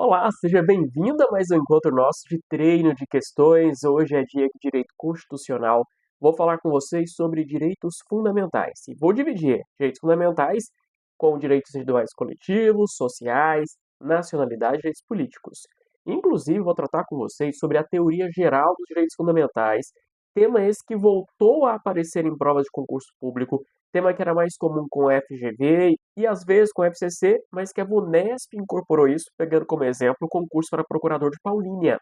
Olá, seja bem-vindo a mais um encontro nosso de treino de questões. Hoje é dia de direito constitucional. Vou falar com vocês sobre direitos fundamentais. E vou dividir direitos fundamentais com direitos individuais coletivos, sociais, nacionalidade e direitos políticos. Inclusive, vou tratar com vocês sobre a teoria geral dos direitos fundamentais, tema esse que voltou a aparecer em provas de concurso público, tema que era mais comum com o FGV e às vezes com o FCC, mas que a VUNESP incorporou isso, pegando como exemplo o concurso para procurador de Paulínia.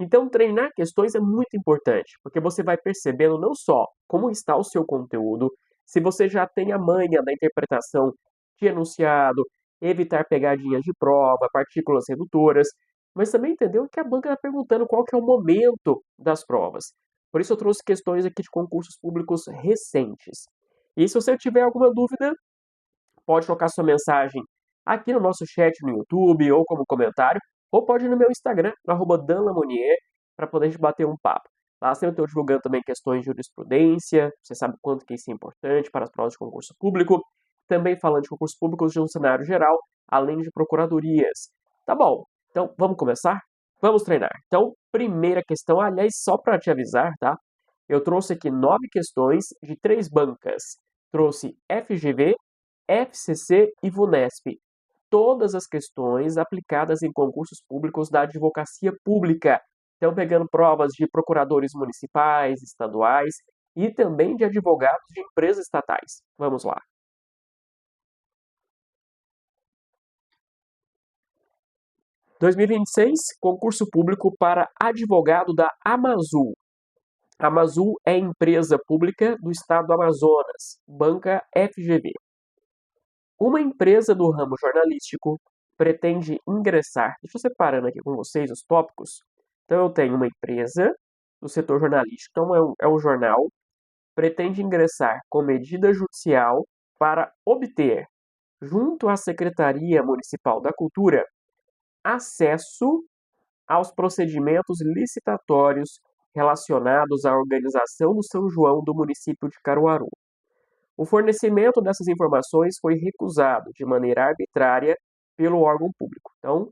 Então, treinar questões é muito importante, porque você vai percebendo não só como está o seu conteúdo, se você já tem a manha da interpretação de enunciado, evitar pegadinhas de prova, partículas redutoras, mas também entender o que a banca está perguntando, qual que é o momento das provas. Por isso eu trouxe questões aqui de concursos públicos recentes. E se você tiver alguma dúvida, pode colocar sua mensagem aqui no nosso chat no YouTube ou como comentário, ou pode ir no meu Instagram, no @danlamonier, para poder a gente bater um papo. Lá sempre estou divulgando também questões de jurisprudência, você sabe quanto que isso é importante para as provas de concurso público, também falando de concursos públicos de um cenário geral, além de procuradorias. Tá bom, então vamos começar? Vamos treinar. Então, primeira questão, aliás, só para te avisar, tá? Eu trouxe aqui 9 questões de 3 bancas. Trouxe FGV, FCC e VUNESP. Todas as questões aplicadas em concursos públicos da advocacia pública. Então, pegando provas de procuradores municipais, estaduais e também de advogados de empresas estatais. Vamos lá. Em 2026, concurso público para advogado da Amazul. A Amazul é empresa pública do estado do Amazonas, banca FGV. Uma empresa do ramo jornalístico pretende ingressar. Deixa eu separando aqui com vocês os tópicos. Então, eu tenho uma empresa do setor jornalístico, então é um jornal, pretende ingressar com medida judicial para obter, junto à Secretaria Municipal da Cultura, acesso aos procedimentos licitatórios relacionados à organização do São João do município de Caruaru. O fornecimento dessas informações foi recusado de maneira arbitrária pelo órgão público. Então,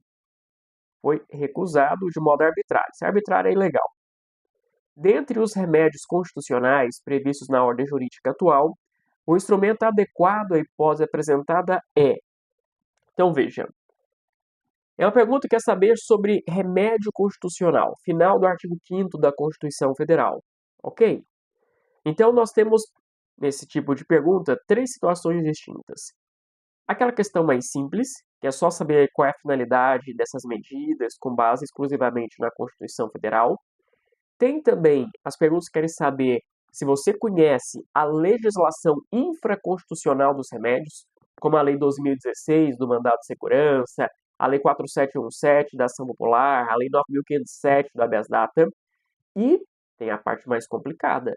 foi recusado de modo arbitrário. Se arbitrário é ilegal. Dentre os remédios constitucionais previstos na ordem jurídica atual, o instrumento adequado à hipótese apresentada é. Então, veja. É uma pergunta que quer saber sobre remédio constitucional, final do artigo 5º da Constituição Federal. Ok? Então, nós temos, nesse tipo de pergunta, 3 situações distintas. Aquela questão mais simples, que é só saber qual é a finalidade dessas medidas com base exclusivamente na Constituição Federal. Tem também as perguntas que querem saber se você conhece a legislação infraconstitucional dos remédios, como a Lei 2016 do Mandado de Segurança, a Lei 4717 da Ação Popular, a Lei 9507 do habeas data. E tem a parte mais complicada,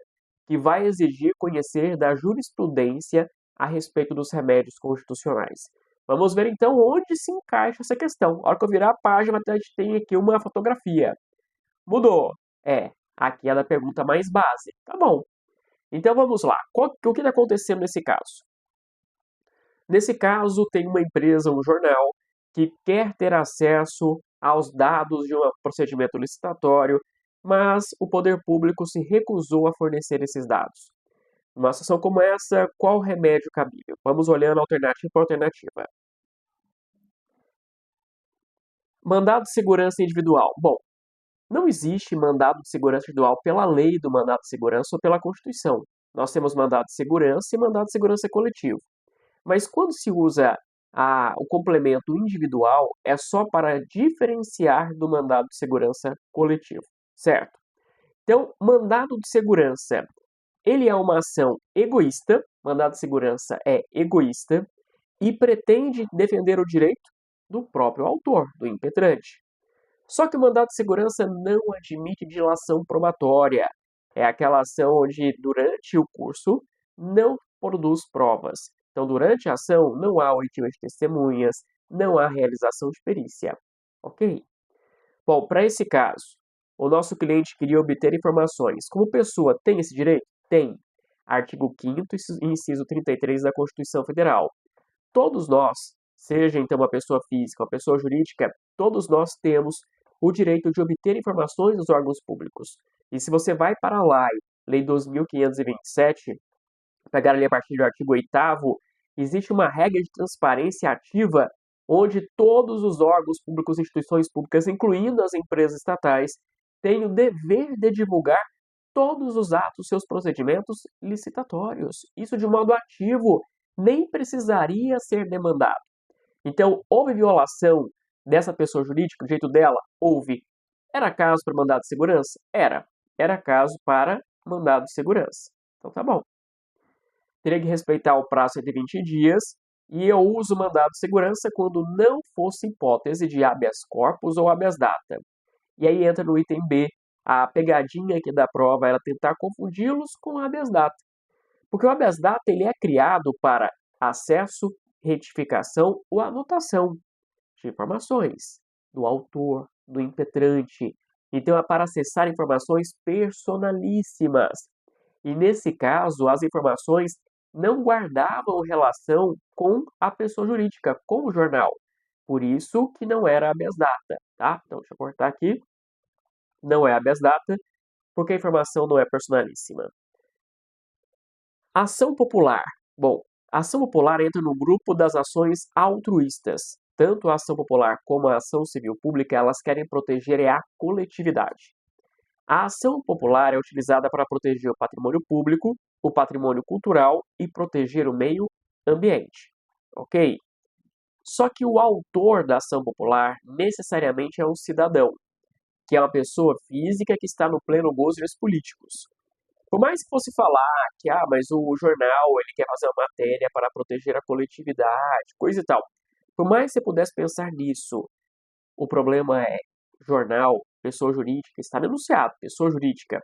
que vai exigir conhecer da jurisprudência a respeito dos remédios constitucionais. Vamos ver então onde se encaixa essa questão. A hora que eu virar a página, a gente tem aqui uma fotografia. Mudou. Aqui é da pergunta mais base. Tá bom. Então vamos lá. O que está acontecendo nesse caso? Nesse caso, tem uma empresa, um jornal, que quer ter acesso aos dados de um procedimento licitatório, mas o poder público se recusou a fornecer esses dados. Numa situação como essa, qual remédio cabível? Vamos olhando alternativa por alternativa. Mandado de segurança individual. Bom, não existe mandado de segurança individual pela lei do mandado de segurança ou pela Constituição. Nós temos mandado de segurança e mandado de segurança coletivo. Mas quando se usa o complemento individual, é só para diferenciar do mandado de segurança coletivo, certo? Então, mandado de segurança, ele é uma ação egoísta, mandado de segurança é egoísta, e pretende defender o direito do próprio autor, do impetrante. Só que o mandado de segurança não admite dilação probatória. É aquela ação onde, durante o curso, não produz provas. Então, durante a ação, não há oitiva de testemunhas, não há realização de perícia. Ok? Bom, para esse caso, o nosso cliente queria obter informações. Como pessoa, tem esse direito? Tem. Artigo 5º, inciso 33 da Constituição Federal. Todos nós, seja então uma pessoa física, uma pessoa jurídica, todos nós temos o direito de obter informações dos órgãos públicos. E se você vai para a Lei 2.527, pegar ali a partir do artigo 8º, existe uma regra de transparência ativa onde todos os órgãos públicos e instituições públicas, incluindo as empresas estatais, têm o dever de divulgar todos os atos, seus procedimentos licitatórios. Isso de modo ativo, nem precisaria ser demandado. Então, houve violação dessa pessoa jurídica, do jeito dela? Houve. Era caso para mandado de segurança? Era. Era caso para mandado de segurança. Então tá bom. Teria que respeitar o prazo de 20 dias e eu uso o mandado de segurança quando não fosse hipótese de habeas corpus ou habeas data. E aí entra no item B, a pegadinha aqui da prova era tentar confundi-los com o habeas data. Porque o habeas data ele é criado para acesso, retificação ou anotação de informações do autor, do impetrante. Então é para acessar informações personalíssimas. E nesse caso, as informações não guardavam relação com a pessoa jurídica, com o jornal. Por isso que não era habeas data, tá? Então deixa eu cortar aqui. Não é habeas data, porque a informação não é personalíssima. Ação popular. Bom, a ação popular entra no grupo das ações altruístas. Tanto a ação popular como a ação civil pública, elas querem proteger a coletividade. A ação popular é utilizada para proteger o patrimônio público, o patrimônio cultural e proteger o meio ambiente. Ok? Só que o autor da ação popular necessariamente é um cidadão, que é uma pessoa física que está no pleno gozo dos políticos. Por mais que fosse falar que, mas o jornal ele quer fazer uma matéria para proteger a coletividade, coisa e tal. Por mais que você pudesse pensar nisso, o problema é jornal, pessoa jurídica, está denunciado, pessoa jurídica.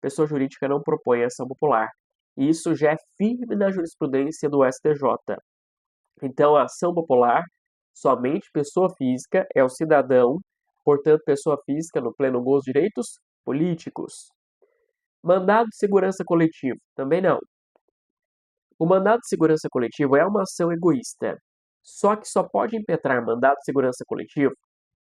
Pessoa jurídica não propõe ação popular. E isso já é firme na jurisprudência do STJ. Então, a ação popular, somente pessoa física, é o cidadão, portanto, pessoa física no pleno gozo de direitos políticos. Mandado de segurança coletivo, também não. O mandado de segurança coletivo é uma ação egoísta, só que só pode impetrar mandado de segurança coletivo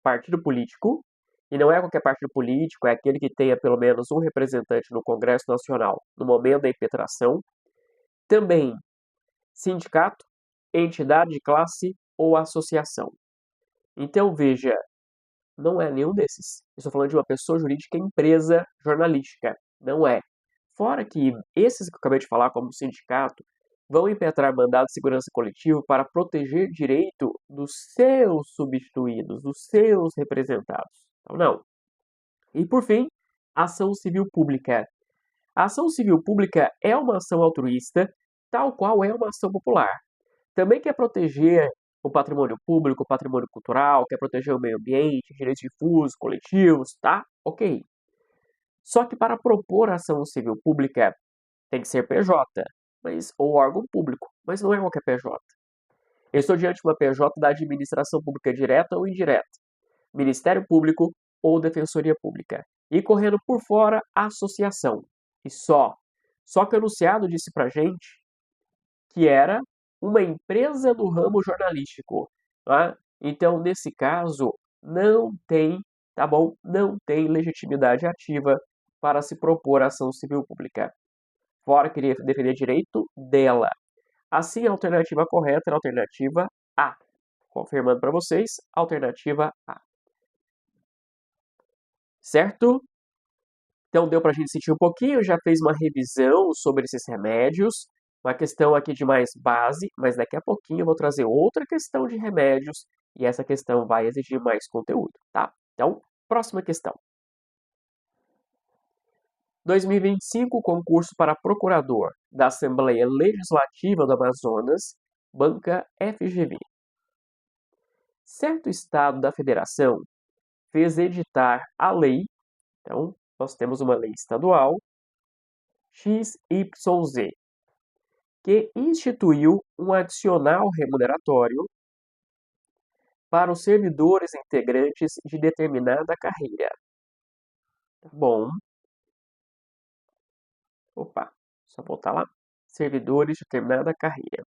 partido político, e não é qualquer partido político, é aquele que tenha pelo menos um representante no Congresso Nacional no momento da impetração. Também sindicato, entidade de classe ou associação. Então veja, não é nenhum desses. Eu estou falando de uma pessoa jurídica empresa jornalística. Não é. Fora que esses que eu acabei de falar, como sindicato, vão impetrar mandado de segurança coletivo para proteger direito dos seus substituídos, dos seus representados. Então, não. E, por fim, ação civil pública. A ação civil pública é uma ação altruísta, tal qual é uma ação popular. Também quer proteger o patrimônio público, o patrimônio cultural, quer proteger o meio ambiente, direitos difusos, coletivos, tá? Ok. Só que para propor ação civil pública tem que ser PJ, ou órgão público, mas não é qualquer PJ. Eu estou diante de uma PJ da administração pública direta ou indireta, Ministério Público ou Defensoria Pública, e correndo por fora a associação. E só. Só que o enunciado disse pra gente que era uma empresa do ramo jornalístico. Tá? Então, nesse caso, não tem, tá bom? Não tem legitimidade ativa para se propor ação civil pública. Fora querer defender direito dela. Assim, a alternativa correta era a alternativa A. Confirmando para vocês, alternativa A. Certo? Então deu para a gente sentir um pouquinho, já fez uma revisão sobre esses remédios, uma questão aqui de mais base, mas daqui a pouquinho eu vou trazer outra questão de remédios e essa questão vai exigir mais conteúdo, tá? Então, próxima questão. 2025, concurso para procurador da Assembleia Legislativa do Amazonas, banca FGV. Certo estado da federação fez editar a lei, então nós temos uma lei estadual, XYZ, que instituiu um adicional remuneratório para os servidores integrantes de determinada carreira. Tá bom. Opa, só voltar lá. Servidores de determinada carreira.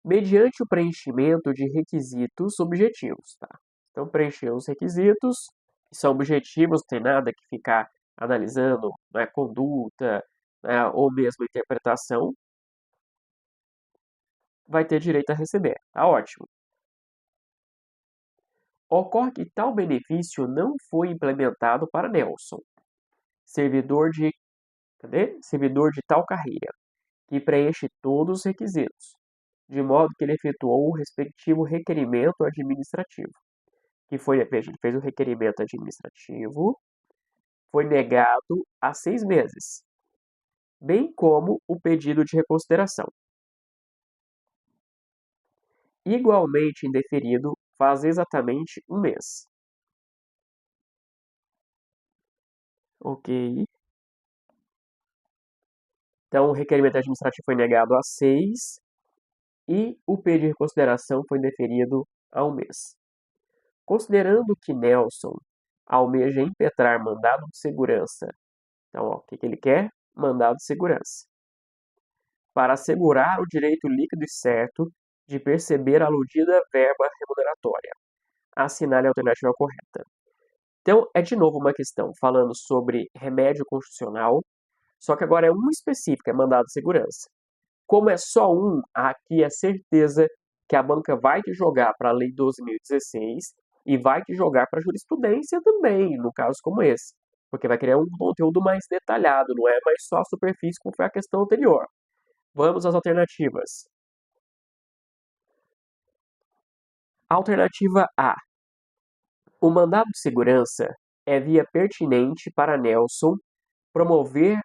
mediante o preenchimento de requisitos objetivos, tá? Então, preencher os requisitos, que são objetivos, não tem nada que ficar analisando, né, conduta, né, ou mesmo interpretação, vai ter direito a receber. Tá ótimo. Ocorre que tal benefício não foi implementado para Nelson, servidor de, servidor de tal carreira, que preenche todos os requisitos, de modo que ele efetuou o respectivo requerimento administrativo. Que foi, veja, ele fez o requerimento administrativo, foi negado há 6 meses, bem como o pedido de reconsideração. Igualmente indeferido faz exatamente 1 mês. Ok. Então, o requerimento administrativo foi negado há 6 e o pedido de reconsideração foi deferido há 1 mês. Considerando que Nelson almeja impetrar mandado de segurança, então, ó, o que ele quer? Mandado de segurança, para assegurar o direito líquido e certo de perceber a aludida verba remuneratória. Assinale a alternativa correta. Então, é de novo uma questão falando sobre remédio constitucional, só que agora é um específico, é mandado de segurança. Como é só um, aqui é certeza que a banca vai te jogar para a Lei 12.016 e vai te jogar para a jurisprudência também, no caso como esse, porque vai criar um conteúdo mais detalhado, não é mais só a superfície como foi a questão anterior. Vamos às alternativas. Alternativa A. O mandado de segurança é via pertinente para Nelson promover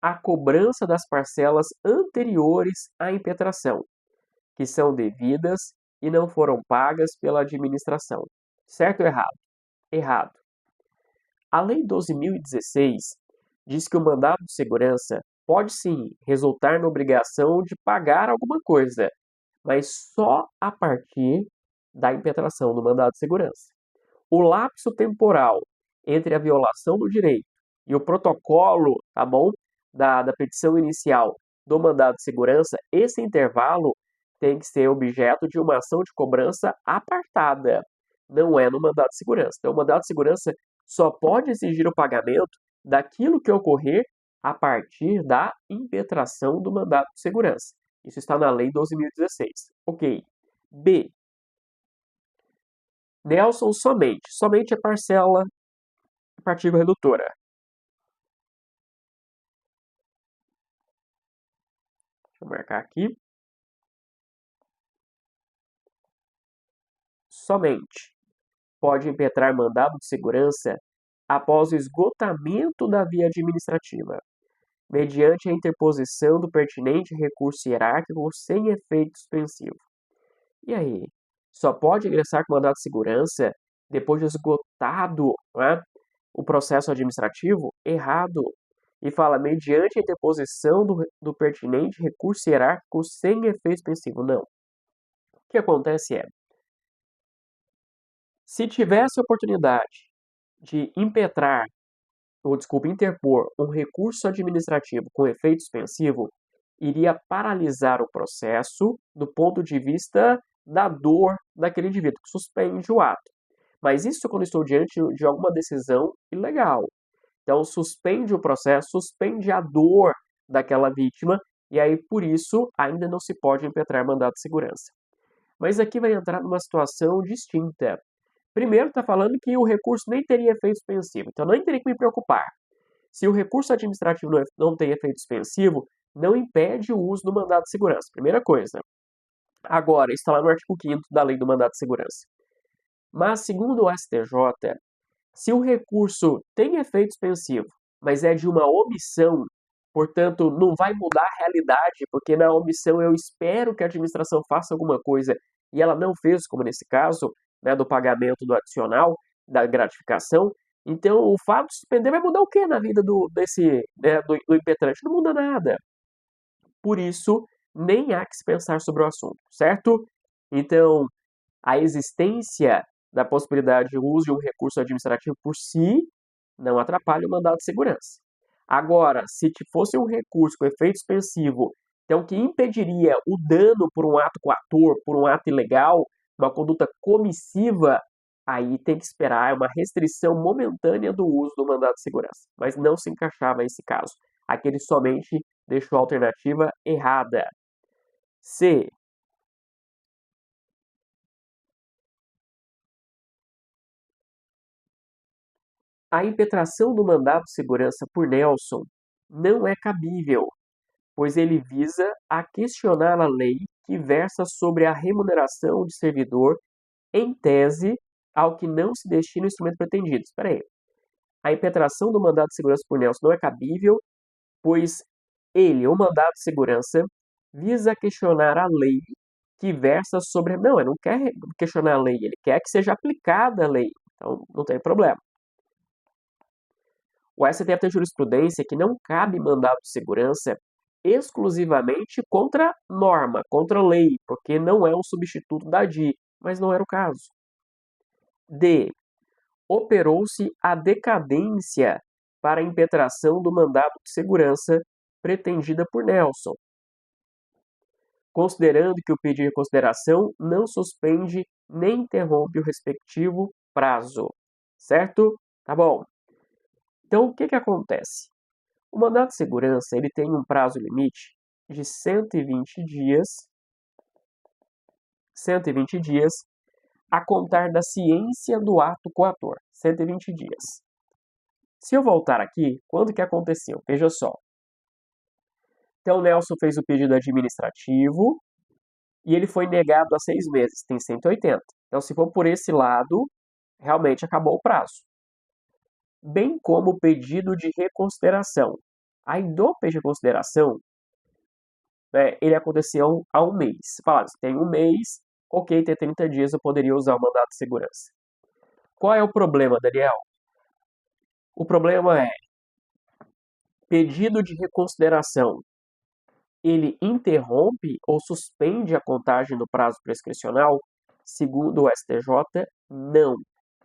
a cobrança das parcelas anteriores à impetração, que são devidas e não foram pagas pela administração. Certo ou errado? Errado. A Lei 12.016 diz que o mandado de segurança pode sim resultar na obrigação de pagar alguma coisa, mas só a partir da impetração do mandado de segurança. O lapso temporal entre a violação do direito e o protocolo, tá bom, da petição inicial do mandado de segurança, esse intervalo tem que ser objeto de uma ação de cobrança apartada, não é no mandado de segurança. Então, o mandado de segurança só pode exigir o pagamento daquilo que ocorrer a partir da impetração do mandado de segurança. Isso está na Lei 12.016. Ok. B. Nelson somente. Somente a parcela partícula redutora. Deixa eu marcar aqui. Somente pode impetrar mandado de segurança após o esgotamento da via administrativa, mediante a interposição do pertinente recurso hierárquico sem efeito suspensivo. E aí? Só pode ingressar com mandado de segurança depois de esgotado, né, o processo administrativo? Errado. E fala, mediante a interposição do pertinente recurso hierárquico sem efeito suspensivo. Não. O que acontece é, se tivesse a oportunidade de interpor um recurso administrativo com efeito suspensivo, iria paralisar o processo do ponto de vista da dor daquele indivíduo, que suspende o ato. Mas isso quando estou diante de alguma decisão ilegal. Então, suspende o processo, suspende a dor daquela vítima, e aí, por isso, ainda não se pode impetrar mandado de segurança. Mas aqui vai entrar numa situação distinta. Primeiro, está falando que o recurso nem teria efeito suspensivo, então nem teria que me preocupar. Se o recurso administrativo não tem efeito suspensivo, não impede o uso do mandado de segurança. Primeira coisa. Agora, está lá no artigo 5º da Lei do Mandado de Segurança. Mas, segundo o STJ, se o recurso tem efeito suspensivo, mas é de uma omissão, portanto, não vai mudar a realidade, porque na omissão eu espero que a administração faça alguma coisa e ela não fez, como nesse caso, né, do pagamento do adicional, da gratificação. Então, o fato de suspender vai mudar o que na vida do impetrante? Não muda nada. Por isso, nem há que se pensar sobre o assunto, certo? Então, a existência da possibilidade de uso de um recurso administrativo por si não atrapalha o mandado de segurança. Agora, se fosse um recurso com efeito suspensivo Então, que impediria o dano por um ato coator, por um ato ilegal, uma conduta comissiva, aí tem que esperar, é uma restrição momentânea do uso do mandado de segurança. Mas não se encaixava esse caso. Aqui ele somente deixou a alternativa errada. C. A impetração do mandado de segurança por Nelson não é cabível, pois ele visa a questionar a lei que versa sobre a remuneração de servidor em tese ao que não se destina o instrumento pretendido. Espera aí. A impetração do mandado de segurança por Nelson não é cabível, pois ele, o mandado de segurança, visa questionar a lei que versa sobre... Não, ele não quer questionar a lei, ele quer que seja aplicada a lei. Então, não tem problema. O STF tem jurisprudência que não cabe mandado de segurança exclusivamente contra norma, contra lei, porque não é um substituto da DI, mas não era o caso. D. Operou-se a decadência para a impetração do mandado de segurança pretendida por Nelson, considerando que o pedido de reconsideração não suspende nem interrompe o respectivo prazo. Certo? Tá bom. Então, o que acontece? O mandado de segurança ele tem um prazo limite de 120 dias a contar da ciência do ato coator. 120 dias. Se eu voltar aqui, quando que aconteceu? Veja só. Então, o Nelson fez o pedido administrativo e ele foi negado há 6 meses. Tem 180. Então, se for por esse lado, realmente acabou o prazo. Bem como o pedido de reconsideração. Aí, do pedido de reconsideração, ele aconteceu há um mês. Você fala, tem um mês, ok, tem 30 dias, eu poderia usar o mandado de segurança. Qual é o problema, Daniel? O problema é, pedido de reconsideração, ele interrompe ou suspende a contagem do prazo prescricional? Segundo o STJ, não.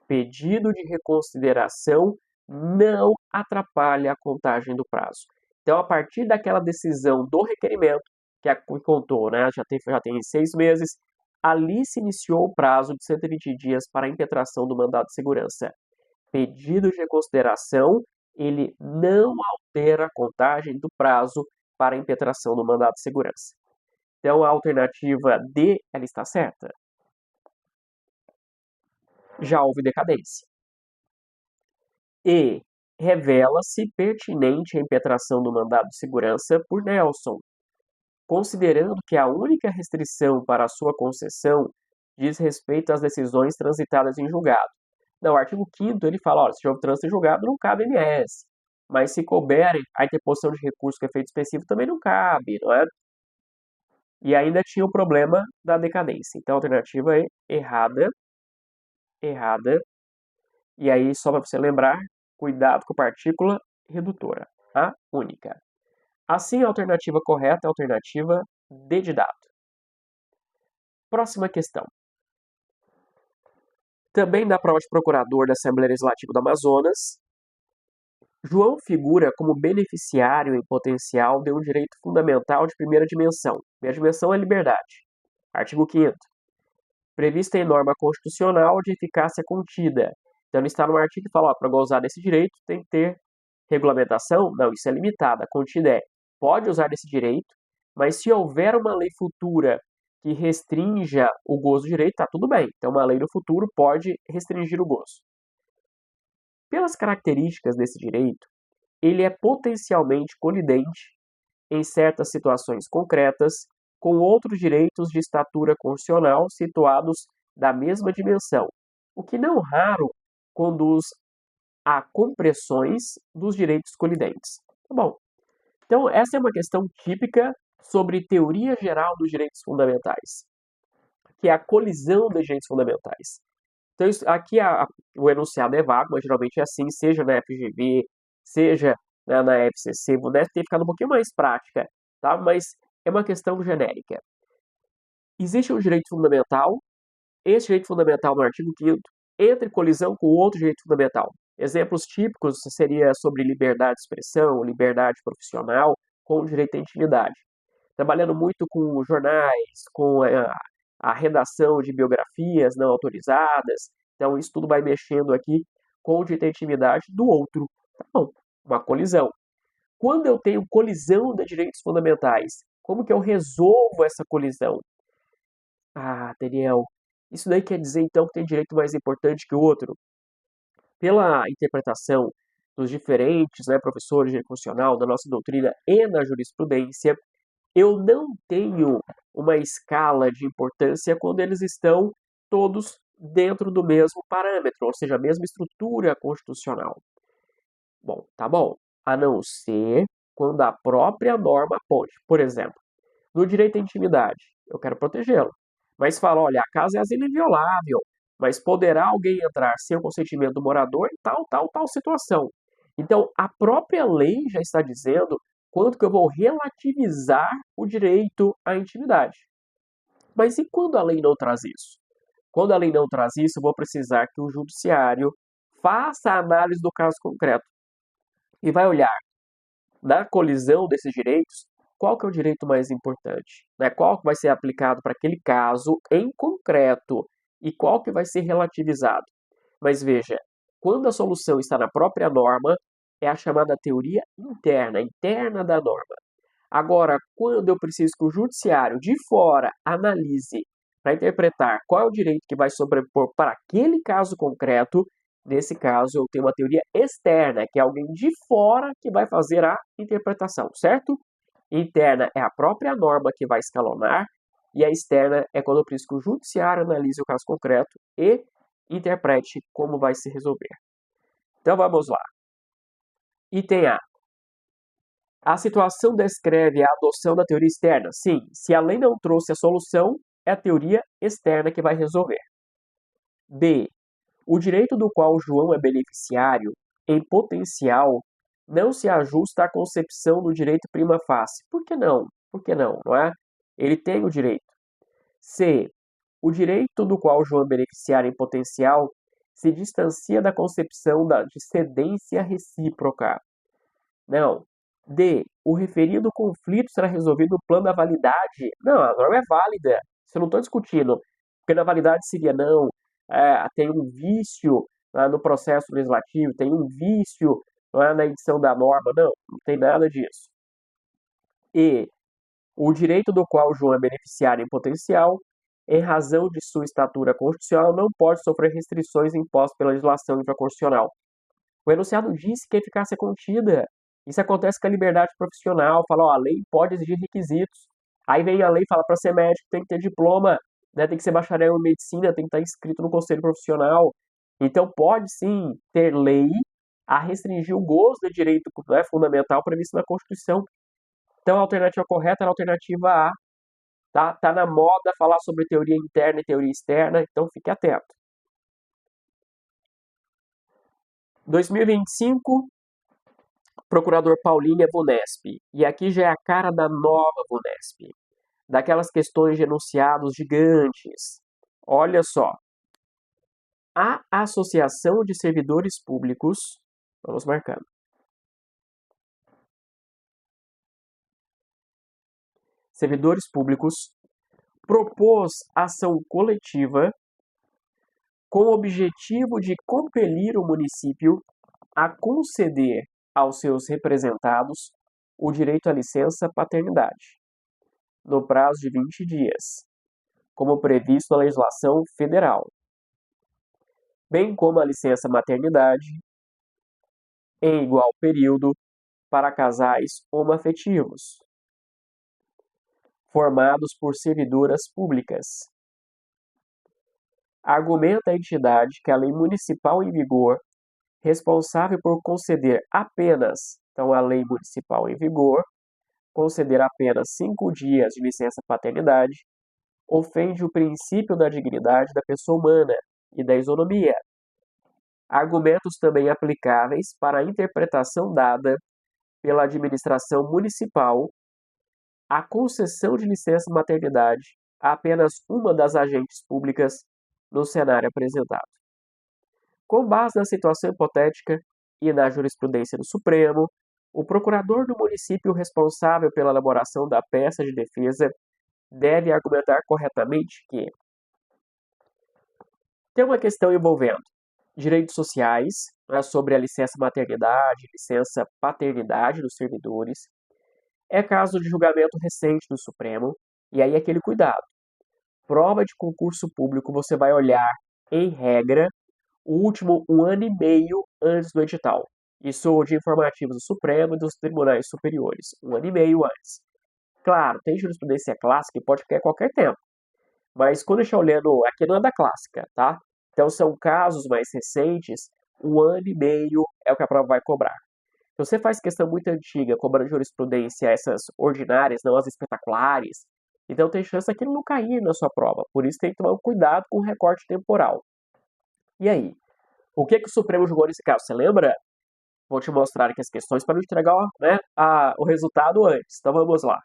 Pedido de reconsideração não atrapalha a contagem do prazo. Então, a partir daquela decisão do requerimento, que contou, né, já tem 6 meses, ali se iniciou o prazo de 120 dias para a impetração do mandado de segurança. Pedido de reconsideração, ele não altera a contagem do prazo para a impetração do mandado de segurança. Então, a alternativa D, ela está certa. Já houve decadência. E revela-se pertinente a impetração do mandado de segurança por Nelson, considerando que a única restrição para a sua concessão diz respeito às decisões transitadas em julgado. Não, o artigo 5º ele fala, olha, se houve trânsito em julgado, não cabe MS. Mas se couber a interposição de recurso com efeito específico, também não cabe, não é? E ainda tinha o problema da decadência. Então, a alternativa é errada. E aí, só para você lembrar, cuidado com a partícula redutora, a única. Assim, a alternativa correta é a alternativa D de dado. Próxima questão. Também da prova de procurador da Assembleia Legislativa do Amazonas, João figura como beneficiário em potencial de um direito fundamental de primeira dimensão. Primeira dimensão é a liberdade. Artigo 5º. Prevista em norma constitucional de eficácia contida. Então, ele está no artigo que fala, para gozar desse direito tem que ter regulamentação? Não, isso é limitado. A contida é, pode usar desse direito, mas se houver uma lei futura que restrinja o gozo do direito, está tudo bem. Então, uma lei no futuro pode restringir o gozo. Pelas características desse direito, ele é potencialmente colidente, em certas situações concretas, com outros direitos de estatura constitucional situados da mesma dimensão, o que não raro conduz a compressões dos direitos colidentes. Tá bom. Então, essa é uma questão típica sobre teoria geral dos direitos fundamentais, que é a colisão dos direitos fundamentais. Então, aqui o enunciado é vago, mas geralmente é assim, seja na FGV, seja na FCC, o NEF tem ficado um pouquinho mais prática, tá? Mas é uma questão genérica. Existe um direito fundamental, esse direito fundamental no artigo 5º entra em colisão com outro direito fundamental. Exemplos típicos seria sobre liberdade de expressão, liberdade profissional, com o direito à intimidade. trabalhando muito com jornais, com a redação de biografias não autorizadas. Então, isso tudo vai mexendo aqui com o direito à intimidade do outro. Tá bom, uma colisão. Quando eu tenho colisão de direitos fundamentais, como que eu resolvo essa colisão? Ah, Daniel, isso daí quer dizer então que tem direito mais importante que o outro? Pela interpretação dos diferentes, né, professores de direito constitucional, da nossa doutrina e na jurisprudência, eu não tenho uma escala de importância quando eles estão todos dentro do mesmo parâmetro, ou seja, a mesma estrutura constitucional. Bom, tá bom. A não ser quando a própria norma pode. Por exemplo, no direito à intimidade, eu quero protegê-lo. Mas fala, olha, a casa é asilo inviolável, mas poderá alguém entrar sem o consentimento do morador em tal situação. Então, a própria lei já está dizendo quanto que eu vou relativizar o direito à intimidade. Mas e quando a lei não traz isso? Quando a lei não traz isso, eu vou precisar que o judiciário faça a análise do caso concreto e vai olhar na colisão desses direitos, qual que é o direito mais importante? Né? Qual que vai ser aplicado para aquele caso em concreto e qual que vai ser relativizado? Mas veja, quando a solução está na própria norma, é a chamada teoria interna, interna da norma. Agora, quando eu preciso que o judiciário de fora analise para interpretar qual é o direito que vai sobrepor para aquele caso concreto, nesse caso eu tenho uma teoria externa, que é alguém de fora que vai fazer a interpretação, certo? Interna é a própria norma que vai escalonar, e a externa é quando eu preciso que o judiciário analise o caso concreto e interprete como vai se resolver. Então vamos lá. Item A. A situação descreve a adoção da teoria externa. Sim, se a lei não trouxe a solução, é a teoria externa que vai resolver. B. O direito do qual João é beneficiário, em potencial, não se ajusta à concepção do direito prima facie. Por que não? Por que não, não é? Ele tem o direito. C. O direito do qual João é beneficiário em potencial se distancia da concepção de cedência recíproca. Não. D. O referido conflito será resolvido no plano da validade. Não, a norma é válida. Isso eu não estou discutindo. Porque na validade seria não. Tem um vício no processo legislativo, tem um vício na edição da norma. Não, não tem nada disso. E. O direito do qual João é beneficiário em potencial, em razão de sua estatura constitucional, não pode sofrer restrições impostas pela legislação infraconstitucional. O enunciado disse que a eficácia é contida. Isso acontece com a liberdade profissional. Fala, ó, a lei pode exigir requisitos. Aí vem a lei e fala, para ser médico tem que ter diploma, né, tem que ser bacharel em medicina, tem que estar inscrito no conselho profissional. Então pode sim ter lei a restringir o gozo de direito, né, fundamental previsto na Constituição. Então a alternativa correta é a alternativa A. Tá na moda falar sobre teoria interna e teoria externa, então fique atento. 2025, procurador Paulinho é VUNESP. E aqui já é a cara da nova VUNESP. Daquelas questões de enunciados gigantes. Olha só. A Associação de Servidores Públicos, vamos marcando. Servidores Públicos propôs ação coletiva com o objetivo de compelir o município a conceder aos seus representados o direito à licença paternidade, no prazo de 20 dias, como previsto na legislação federal, bem como a licença maternidade em igual período para casais homoafetivos, formados por servidoras públicas. Argumenta a entidade que a lei municipal em vigor, responsável por conceder apenas, então a lei municipal em vigor, conceder apenas 5 dias de licença paternidade, ofende o princípio da dignidade da pessoa humana e da isonomia. Argumentos também aplicáveis para a interpretação dada pela administração municipal à concessão de licença maternidade a apenas uma das agentes públicas no cenário apresentado. Com base na situação hipotética e na jurisprudência do Supremo, O procurador do município responsável pela elaboração da peça de defesa deve argumentar corretamente que tem uma questão envolvendo direitos sociais, né, sobre a licença maternidade, licença paternidade dos servidores. É caso de julgamento recente do Supremo, e aí aquele cuidado. Prova de concurso público, você vai olhar, em regra, o último 1 ano e meio antes do edital. Isso de informativos do Supremo e dos tribunais superiores. 1 ano e meio antes. Claro, tem jurisprudência clássica e pode cair a qualquer tempo. Mas quando eu estou olhando, aqui não é da clássica, tá? Então são casos mais recentes, 1 ano e meio é o que a prova vai cobrar. Se você faz questão muito antiga, cobrando jurisprudência essas ordinárias, não as espetaculares, então tem chance daquilo não cair na sua prova. Por isso tem que tomar um cuidado com o recorte temporal. E aí? O que o Supremo julgou nesse caso? Você lembra? Vou te mostrar aqui as questões para não entregar, né, o resultado antes. Então vamos lá.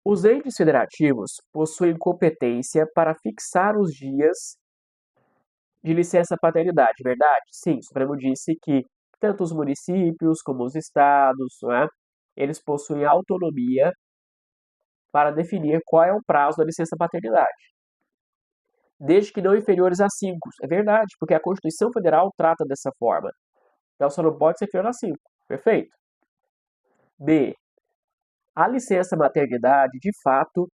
Os entes federativos possuem competência para fixar os dias de licença paternidade, verdade? Sim, o Supremo disse que tanto os municípios como os estados, não é, eles possuem autonomia para definir qual é o prazo da licença paternidade, desde que não inferiores a 5. É verdade, porque a Constituição Federal trata dessa forma. Então só não pode ser inferior a 5. Perfeito? B. A licença maternidade, de fato,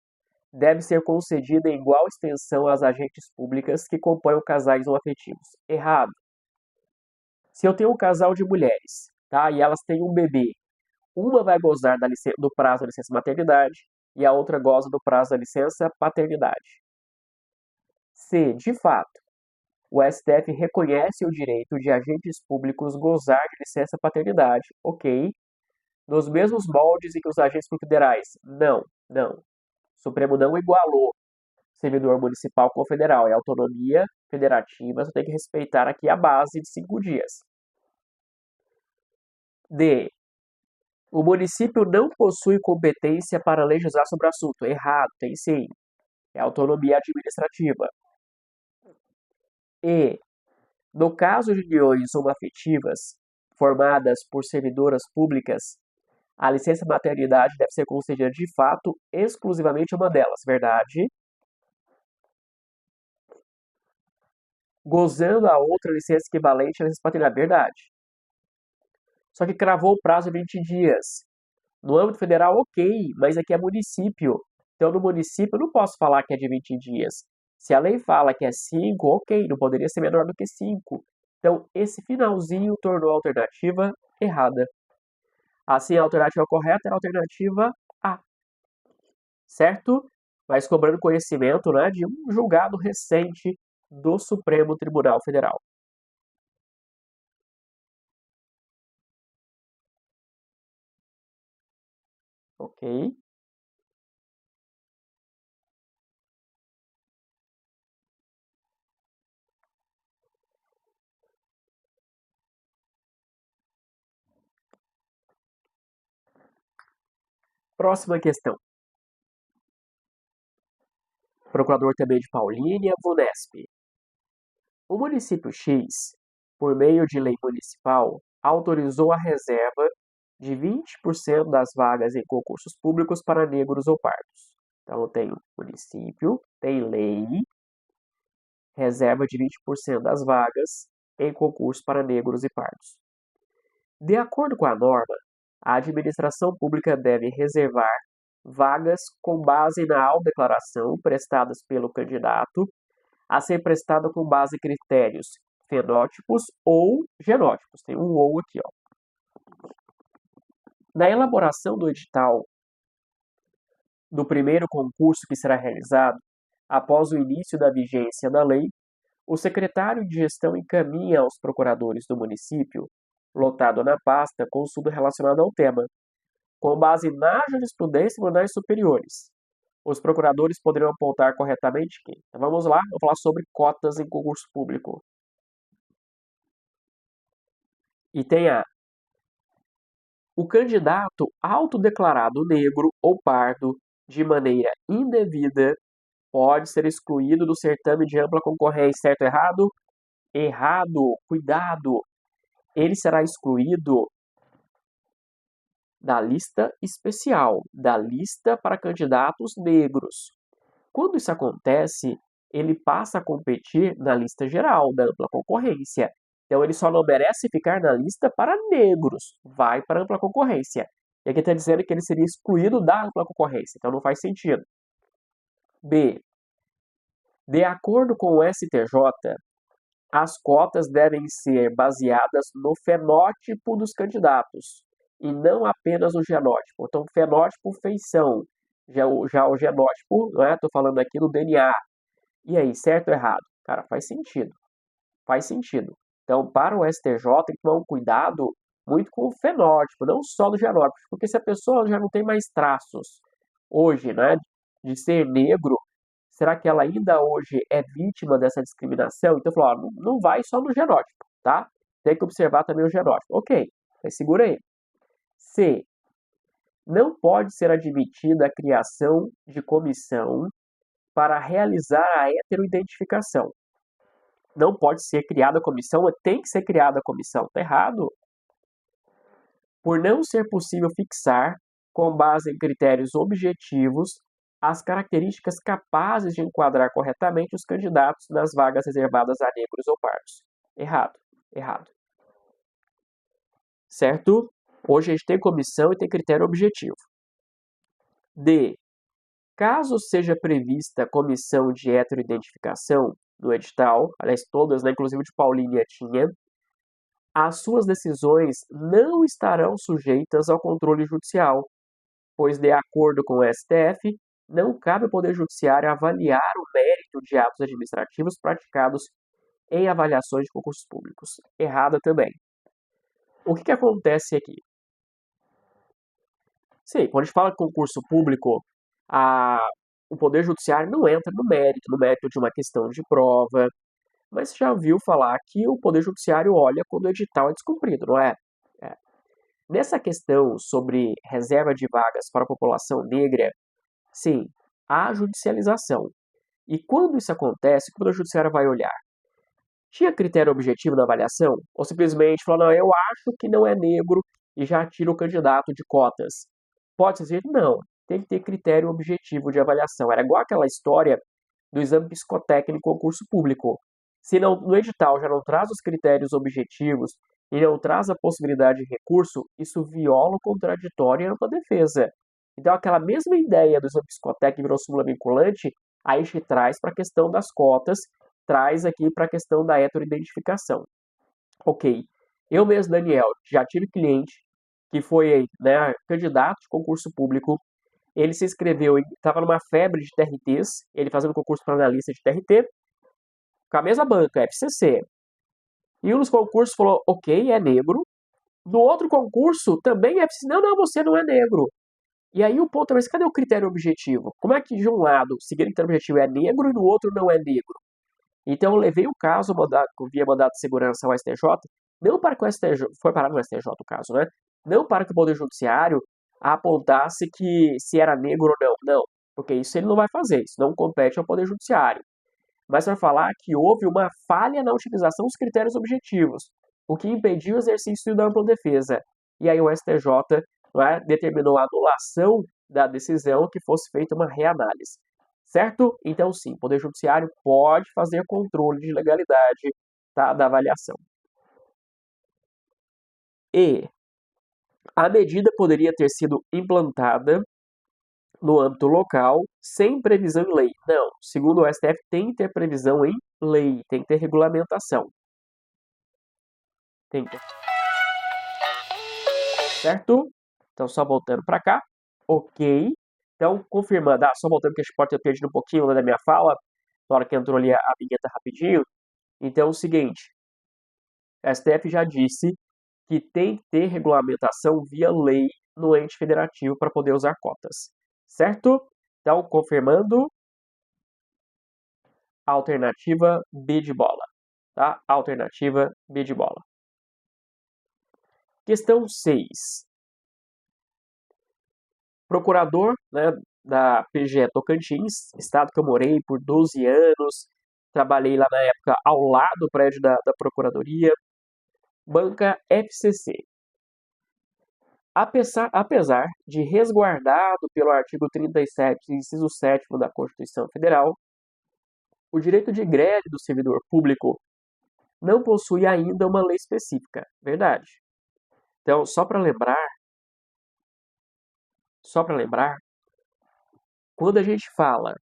deve ser concedida em igual extensão às agentes públicas que compõem casais não afetivos. Errado. Se eu tenho um casal de mulheres, tá, e elas têm um bebê, uma vai gozar do prazo da licença maternidade e a outra goza do prazo da licença paternidade. C. De fato, o STF reconhece o direito de agentes públicos gozar de licença paternidade, ok, nos mesmos moldes em que os agentes federais. Não, não. O Supremo não igualou servidor municipal com federal. É autonomia federativa, você tem que respeitar aqui a base de 5 dias. D. O município não possui competência para legislar sobre o assunto. Errado, tem sim. É autonomia administrativa. E. No caso de uniões homoafetivas formadas por servidoras públicas, a licença maternidade deve ser concedida de fato exclusivamente a uma delas, verdade? Gozando a outra licença equivalente à licença paternidade, verdade. Só que cravou o prazo de 20 dias. No âmbito federal, ok, mas aqui é município. Então, no município, eu não posso falar que é de 20 dias. Se a lei fala que é 5, ok, não poderia ser menor do que 5. Então, esse finalzinho tornou a alternativa errada. Assim, a alternativa correta era a alternativa A, certo? Mas cobrando conhecimento, né, de um julgado recente do Supremo Tribunal Federal. Ok? Próxima questão. Procurador também de Paulínia, Vunesp. O município X, por meio de lei municipal, autorizou a reserva de 20% das vagas em concursos públicos para negros ou pardos. Então, tem o município, tem lei, reserva de 20% das vagas em concursos para negros e pardos. De acordo com a norma, a administração pública deve reservar vagas com base na autodeclaração prestadas pelo candidato a ser prestada com base em critérios fenótipos ou genótipos. Tem um ou aqui, ó. Na elaboração do edital do primeiro concurso que será realizado, após o início da vigência da lei, o secretário de gestão encaminha aos procuradores do município, lotado na pasta, consulta relacionada ao tema, com base na jurisprudência e tribunais superiores. Os procuradores poderão apontar corretamente que. Então vamos lá, vou falar sobre cotas em concurso público. E tem o candidato autodeclarado negro ou pardo de maneira indevida pode ser excluído do certame de ampla concorrência, certo ou errado? Errado, cuidado. ele será excluído da lista especial, da lista para candidatos negros. Quando isso acontece, ele passa a competir na lista geral, da ampla concorrência. Então, ele só não merece ficar na lista para negros, vai para a ampla concorrência. E aqui está dizendo que ele seria excluído da ampla concorrência, então não faz sentido. B. De acordo com o STJ, as cotas devem ser baseadas no fenótipo dos candidatos e não apenas no genótipo. Então, fenótipo, feição. Já o genótipo, não é? Estou falando aqui do DNA. E aí, certo ou errado? Cara, faz sentido. Faz sentido. Então, para o STJ, tem que tomar um cuidado muito com o fenótipo, não só do genótipo. Porque se a pessoa já não tem mais traços hoje, né, de ser negro, será que ela ainda hoje é vítima dessa discriminação? Então, falou, ó, não vai só no genótipo, tá? Tem que observar também o genótipo. Ok, mas segura aí. C. Não pode ser admitida a criação de comissão para realizar a heteroidentificação. Não pode ser criada a comissão, tem que ser criada a comissão. Tá errado. Por não ser possível fixar, com base em critérios objetivos, as características capazes de enquadrar corretamente os candidatos nas vagas reservadas a negros ou pardos. Errado, errado. Certo? Hoje a gente tem comissão e tem critério objetivo. D. Caso seja prevista comissão de heteroidentificação no edital, aliás, todas, né, inclusive de Paulinha tinha, as suas decisões não estarão sujeitas ao controle judicial, pois, de acordo com o STF, não cabe ao Poder Judiciário avaliar o mérito de atos administrativos praticados em avaliações de concursos públicos. Errada também. O que acontece aqui? Sim, quando a gente fala de concurso público, o Poder Judiciário não entra no mérito de uma questão de prova, mas você já ouviu falar que o Poder Judiciário olha quando o edital é descumprido, não é? É. Nessa questão sobre reserva de vagas para a população negra, sim, há judicialização. E quando isso acontece, o Poder Judiciário vai olhar. Tinha critério objetivo na avaliação? Ou simplesmente falou, não, eu acho que não é negro e já tira o candidato de cotas? Pode ser? Não. Tem que ter critério objetivo de avaliação. Era igual aquela história do exame psicotécnico em concurso público. Se não, no edital já não traz os critérios objetivos e não traz a possibilidade de recurso, isso viola o contraditório e a ampla defesa. Então, aquela mesma ideia do exame psicotécnico virou súmula vinculante, aí a gente traz para a questão das cotas, traz aqui para a questão da heteroidentificação. Ok. Eu mesmo, Daniel, já tive cliente que foi, né, candidato de concurso público. Ele se inscreveu, estava numa febre de TRTs, ele fazendo concurso para analista de TRT, com a mesma banca, FCC. E um dos concursos falou, ok, é negro. No outro concurso, também é FCC, não, você não é negro. E aí o ponto é, mas cadê o critério objetivo? Como é que de um lado, seguir o critério objetivo é negro e no outro não é negro? Então eu levei o caso via mandado de segurança ao STJ, não para que o STJ, foi parar no STJ o caso, né? Não para que o Poder Judiciário apontasse que se era negro ou não, porque isso ele não vai fazer, isso não compete ao Poder Judiciário. Mas para falar que houve uma falha na utilização dos critérios objetivos, o que impediu o exercício da ampla defesa. E aí o STJ, determinou a anulação da decisão, que fosse feita uma reanálise. Certo? Então, sim, o Poder Judiciário pode fazer controle de legalidade, tá, da avaliação. E a medida poderia ter sido implantada no âmbito local sem previsão em lei. Não, segundo o STF, tem que ter previsão em lei, tem que ter regulamentação. Tem que ter. Certo? Então, só voltando para cá. Ok. Então, confirmando, só voltando que a gente pode ter perdido um pouquinho da minha fala, na hora que entrou ali a vinheta rapidinho. Então, é o seguinte, a STF já disse que tem que ter regulamentação via lei no ente federativo para poder usar cotas. Certo? Então, confirmando, alternativa B de bola. Tá? Alternativa B de bola. Questão 6. Procurador, né, da PGE Tocantins, estado que eu morei por 12 anos, trabalhei lá na época ao lado do prédio da Procuradoria. Banca FCC. Apesar de resguardado pelo artigo 37, inciso 7º da Constituição Federal, o direito de greve do servidor público não possui ainda uma lei específica, verdade? Então, só para lembrar, quando a gente fala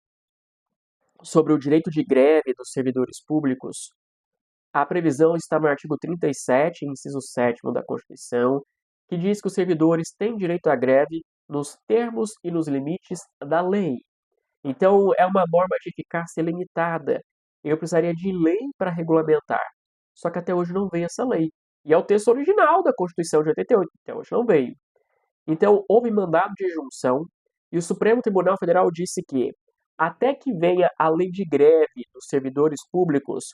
sobre o direito de greve dos servidores públicos, a previsão está no artigo 37, inciso 7º da Constituição, que diz que os servidores têm direito à greve nos termos e nos limites da lei. Então, é uma norma de eficácia limitada. Eu precisaria de lei para regulamentar. Só que até hoje não veio essa lei. E é o texto original da Constituição de 88, até hoje não veio. Então, houve mandado de junção e o Supremo Tribunal Federal disse que, até que venha a lei de greve dos servidores públicos,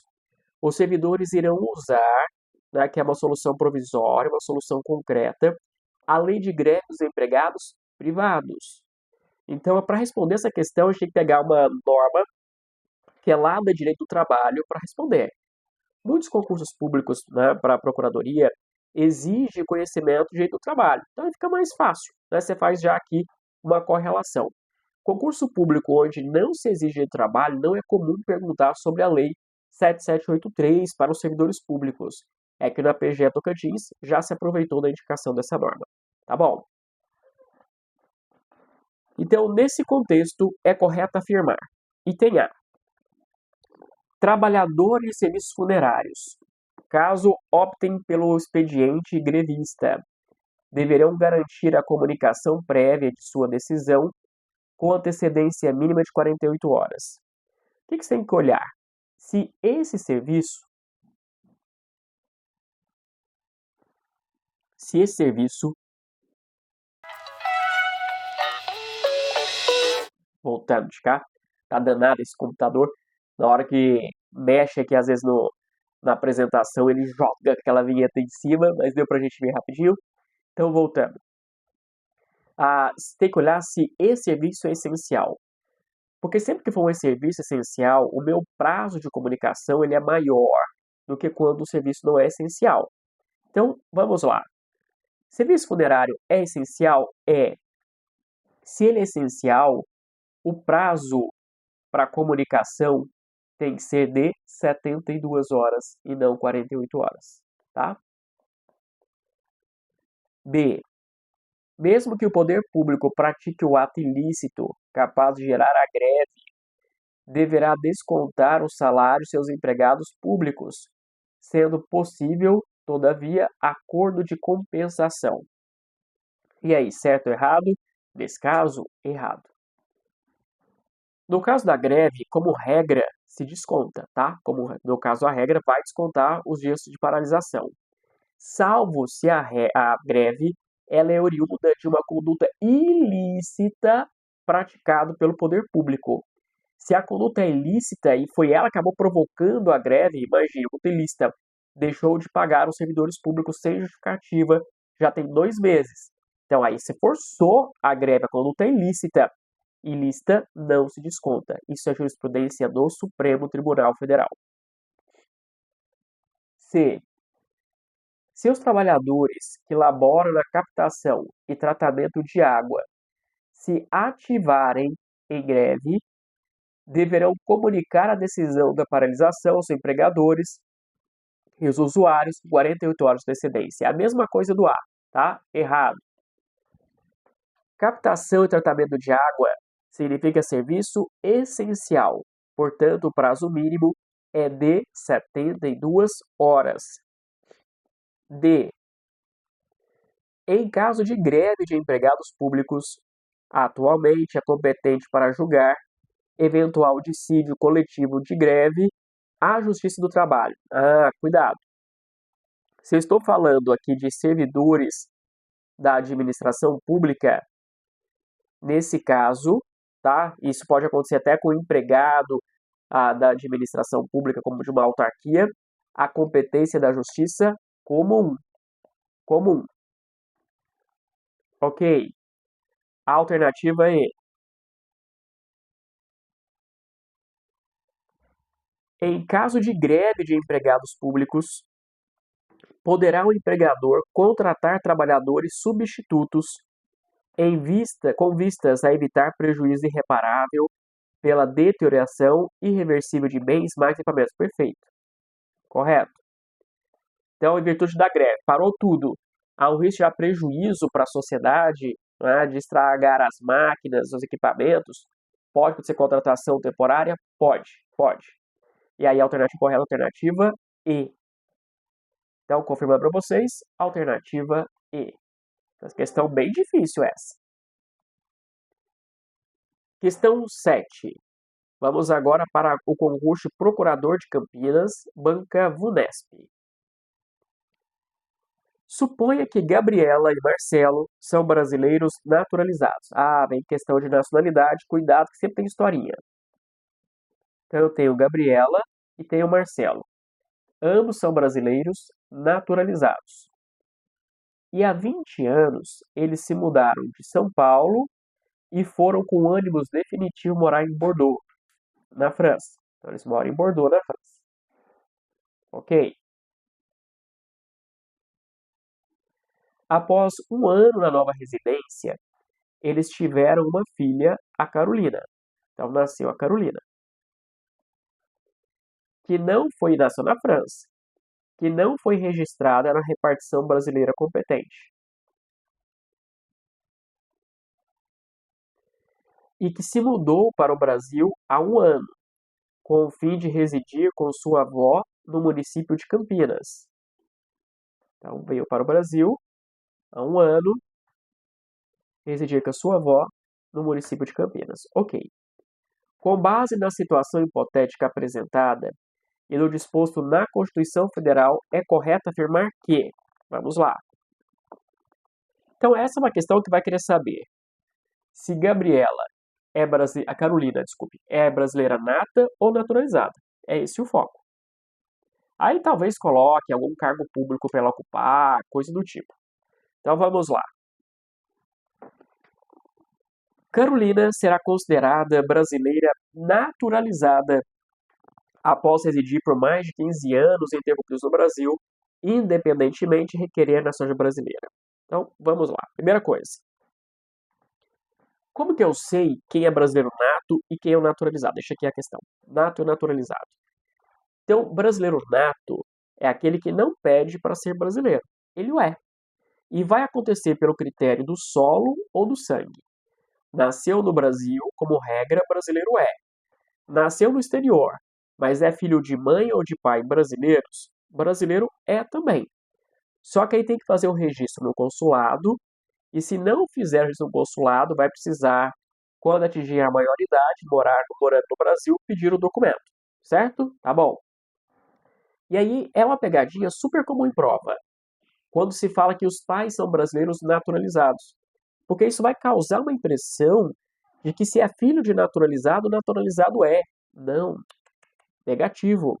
os servidores irão usar, né, que é uma solução provisória, uma solução concreta, a lei de greve dos empregados privados. Então, para responder essa questão, a gente tem que pegar uma norma que é lá da Direito do Trabalho para responder. Muitos concursos públicos, né, para a Procuradoria exigem conhecimento do direito do trabalho. Então, fica mais fácil. Né? Você faz já aqui uma correlação. Concurso público onde não se exige direito do trabalho, não é comum perguntar sobre a Lei 7783 para os servidores públicos. É que na PGE Tocantins já se aproveitou da indicação dessa norma. Tá bom? Então, nesse contexto, é correto afirmar. Item A. Trabalhadores de serviços funerários, caso optem pelo expediente grevista, deverão garantir a comunicação prévia de sua decisão com antecedência mínima de 48 horas. O que você tem que olhar? Se esse serviço voltando de cá, tá danado esse computador, na hora que mexe aqui, às vezes na apresentação, ele joga aquela vinheta em cima, mas deu pra gente ver rapidinho. Então, voltando. Você tem que olhar se esse serviço é essencial. Porque sempre que for um serviço essencial, o meu prazo de comunicação ele é maior do que quando o serviço não é essencial. Então, vamos lá. Serviço funerário é essencial? É. Se ele é essencial, o prazo para comunicação tem que ser de 72 horas e não 48 horas, tá? B. Mesmo que o poder público pratique o ato ilícito capaz de gerar a greve, deverá descontar o salário de seus empregados públicos, sendo possível, todavia, acordo de compensação. E aí, certo ou errado? Nesse caso, errado. No caso da greve, como regra, se desconta, tá? Como no caso a regra, vai descontar os dias de paralisação. Salvo se a greve ela é oriunda de uma conduta ilícita praticada pelo poder público. Se a conduta é ilícita e foi ela que acabou provocando a greve, imagina, conduta ilícita, deixou de pagar os servidores públicos sem justificativa, já tem 2 meses. Então aí você forçou a greve, a conduta é ilícita. Ilícita não se desconta. Isso é jurisprudência do Supremo Tribunal Federal. C. Se os trabalhadores que laboram na captação e tratamento de água se ativarem em greve, deverão comunicar a decisão da paralisação aos empregadores e os usuários com 48 horas de antecedência. É a mesma coisa do A, tá? Errado. Captação e tratamento de água significa serviço essencial. Portanto, o prazo mínimo é de 72 horas. D. Em caso de greve de empregados públicos, atualmente é competente para julgar eventual dissídio coletivo de greve à Justiça do Trabalho. Cuidado. Se eu estou falando aqui de servidores da administração pública, nesse caso, tá? Isso pode acontecer até com o empregado da administração pública, como de uma autarquia, a competência da justiça comum. Comum. Ok. A alternativa é: em caso de greve de empregados públicos, poderá o empregador contratar trabalhadores substitutos com vistas a evitar prejuízo irreparável pela deterioração irreversível de bens, máquinas e equipamentos. Perfeito. Correto. Então, em virtude da greve, parou tudo. Há um risco de prejuízo para a sociedade, né, de estragar as máquinas, os equipamentos. Pode ser contratação temporária? Pode. E aí, a alternativa correta, alternativa E. Então, confirmando para vocês, alternativa E. Uma questão bem difícil essa. Questão 7. Vamos agora para o concurso Procurador de Campinas, Banca Vunesp. Suponha que Gabriela e Marcelo são brasileiros naturalizados. Vem questão de nacionalidade, cuidado que sempre tem historinha. Então eu tenho Gabriela e tenho Marcelo. Ambos são brasileiros naturalizados. E há 20 anos eles se mudaram de São Paulo e foram com ânimos definitivo morar em Bordeaux, na França. Então eles moram em Bordeaux, na França. Ok? Após um ano na nova residência, eles tiveram uma filha, a Carolina. Então nasceu a Carolina. Que não foi nasceu na França, que não foi registrada na repartição brasileira competente. E que se mudou para o Brasil há um ano, com o fim de residir com sua avó no município de Campinas. Então veio para o Brasil há um ano, residir com a sua avó no município de Campinas. Ok. Com base na situação hipotética apresentada e no disposto na Constituição Federal, é correto afirmar que... Vamos lá. Então, essa é uma questão que vai querer saber se a Carolina, é brasileira nata ou naturalizada. É esse o foco. Aí talvez coloque algum cargo público para ela ocupar, coisa do tipo. Então, vamos lá. Carolina será considerada brasileira naturalizada após residir por mais de 15 anos ininterruptos no Brasil, independentemente de requerer a nacionalidade brasileira. Então, vamos lá. Primeira coisa. Como que eu sei quem é brasileiro nato e quem é o naturalizado? Deixa aqui a questão. Nato e naturalizado. Então, brasileiro nato é aquele que não pede para ser brasileiro. Ele o é. E vai acontecer pelo critério do solo ou do sangue. Nasceu no Brasil, como regra, brasileiro é. Nasceu no exterior, mas é filho de mãe ou de pai brasileiros, brasileiro é também. Só que aí tem que fazer o registro no consulado, e se não fizer o registro no consulado, vai precisar, quando atingir a maioridade, morando no Brasil, pedir o documento. Certo? Tá bom. E aí é uma pegadinha super comum em prova, quando se fala que os pais são brasileiros naturalizados. Porque isso vai causar uma impressão de que se é filho de naturalizado, naturalizado é. Não. Negativo.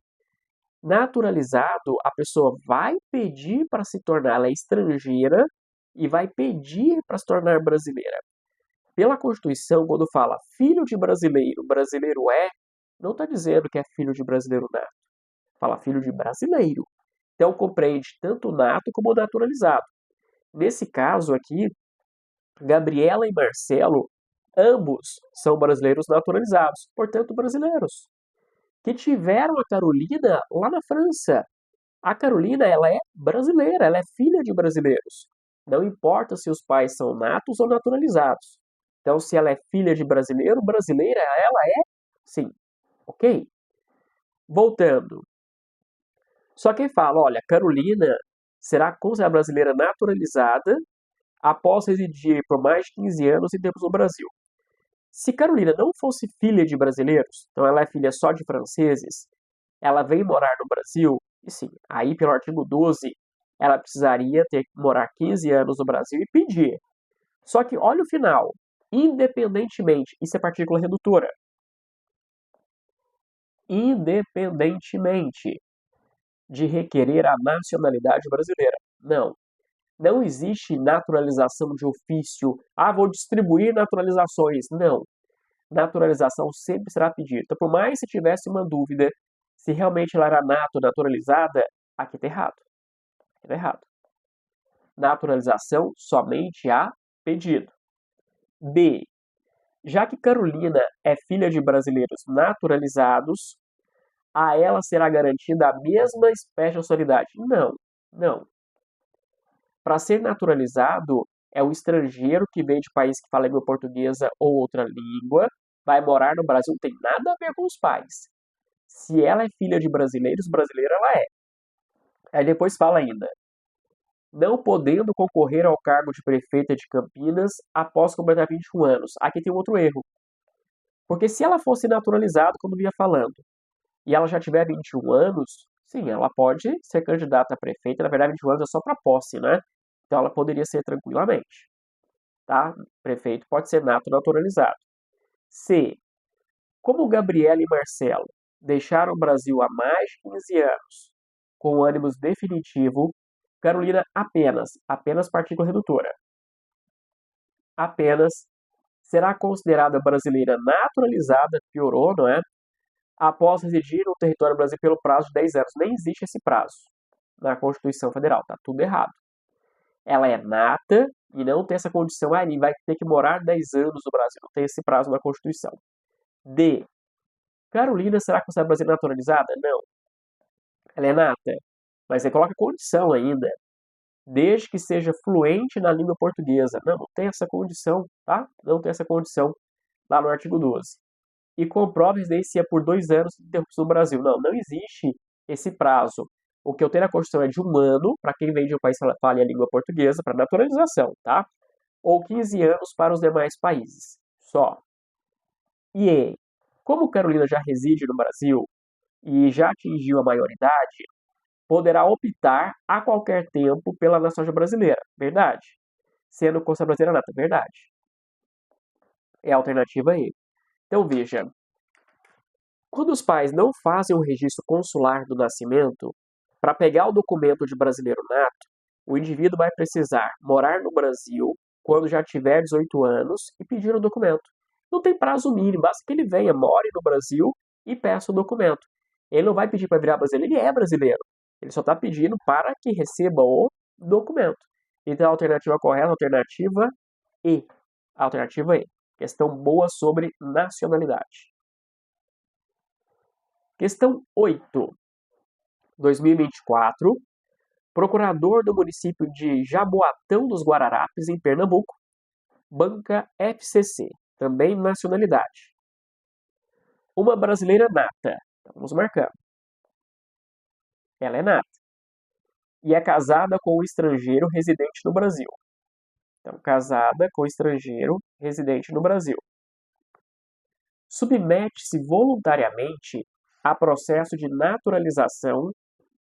Naturalizado, a pessoa vai pedir para se tornar, ela é estrangeira e vai pedir para se tornar brasileira. Pela Constituição, quando fala filho de brasileiro, brasileiro é, não está dizendo que é filho de brasileiro nato. Fala filho de brasileiro. Então compreende tanto nato como naturalizado. Nesse caso aqui, Gabriela e Marcelo, ambos são brasileiros naturalizados, portanto brasileiros, que tiveram a Carolina lá na França. A Carolina, ela é brasileira, ela é filha de brasileiros. Não importa se os pais são natos ou naturalizados. Então, se ela é filha de brasileiro, brasileira, ela é sim. Ok? Voltando. Só quem fala, olha, Carolina será considerada brasileira naturalizada após residir por mais de 15 anos em tempos no Brasil. Se Carolina não fosse filha de brasileiros, então ela é filha só de franceses, ela vem morar no Brasil, e sim, aí pelo artigo 12, ela precisaria ter que morar 15 anos no Brasil e pedir. Só que olha o final, independentemente, isso é partícula redutora. Independentemente de requerer a nacionalidade brasileira. Não. Não existe naturalização de ofício. Vou distribuir naturalizações. Não. Naturalização sempre será pedida. Então, por mais que tivesse uma dúvida se realmente ela era nato naturalizada, aqui está errado. Tá errado. Naturalização somente a pedido. B. Já que Carolina é filha de brasileiros naturalizados, a ela será garantida a mesma espécie de nacionalidade? Não, não. Para ser naturalizado, é o estrangeiro que vem de país que fala língua portuguesa ou outra língua, vai morar no Brasil, não tem nada a ver com os pais. Se ela é filha de brasileiros, brasileira ela é. Aí depois fala ainda, não podendo concorrer ao cargo de prefeita de Campinas após completar 21 anos. Aqui tem outro erro. Porque se ela fosse naturalizada, como vinha falando, e ela já tiver 21 anos, sim, ela pode ser candidata a prefeita. Na verdade, 21 anos é só para posse, né? Então ela poderia ser tranquilamente. Tá? Prefeito pode ser naturalizado. C. Como Gabriela e Marcelo deixaram o Brasil há mais de 15 anos com ânimos definitivo, Carolina apenas partícula redutora, apenas será considerada brasileira naturalizada, piorou, não é? Após residir no território brasileiro pelo prazo de 10 anos. Nem existe esse prazo na Constituição Federal, tá tudo errado. Ela é nata e não tem essa condição, ele vai ter que morar 10 anos no Brasil, não tem esse prazo na Constituição. D. Carolina será considerada brasileira naturalizada? Não. Ela é nata, mas você coloca condição ainda, desde que seja fluente na língua portuguesa. Não tem essa condição, tá? Não tem essa condição lá no artigo 12. E comprove residência por 2 anos de interrupção no Brasil. Não existe esse prazo. O que eu tenho na Constituição é de 1 ano, para quem vem de um país que fale a língua portuguesa, para naturalização, tá? Ou 15 anos para os demais países. Só. E como Carolina já reside no Brasil e já atingiu a maioridade, poderá optar a qualquer tempo pela nacionalidade brasileira. Verdade. Sendo considerada brasileira nata. Verdade. É a alternativa E. Então veja, quando os pais não fazem o registro consular do nascimento, para pegar o documento de brasileiro nato, o indivíduo vai precisar morar no Brasil quando já tiver 18 anos e pedir o documento. Não tem prazo mínimo, basta que ele venha, more no Brasil e peça o documento. Ele não vai pedir para virar brasileiro, ele é brasileiro. Ele só está pedindo para que receba o documento. Então a alternativa correta, a alternativa E. A alternativa E. Questão boa sobre nacionalidade. Questão 8. 2024. Procurador do município de Jaboatão dos Guararapes, em Pernambuco, banca FCC, também nacionalidade. Uma brasileira nata, então vamos marcando. Ela é nata. E é casada com um estrangeiro residente no Brasil. Então, casada com estrangeiro residente no Brasil. Submete-se voluntariamente a processo de naturalização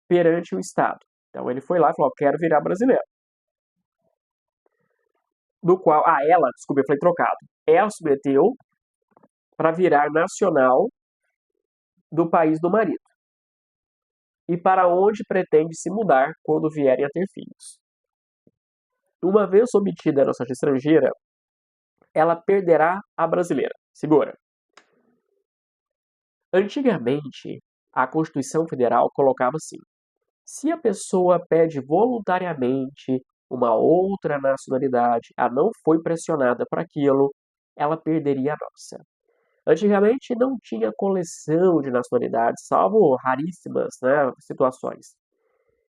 perante o Estado. Então ele foi lá e falou, quero virar brasileiro. Do qual, desculpa, eu falei trocado. Ela submeteu para virar nacional do país do marido. E para onde pretende se mudar quando vierem a ter filhos. Uma vez obtida a nacionalidade estrangeira, ela perderá a brasileira. Segura. Antigamente, a Constituição Federal colocava assim: se a pessoa pede voluntariamente uma outra nacionalidade, não foi pressionada para aquilo, ela perderia a nossa. Antigamente não tinha coleção de nacionalidades, salvo raríssimas, né, situações.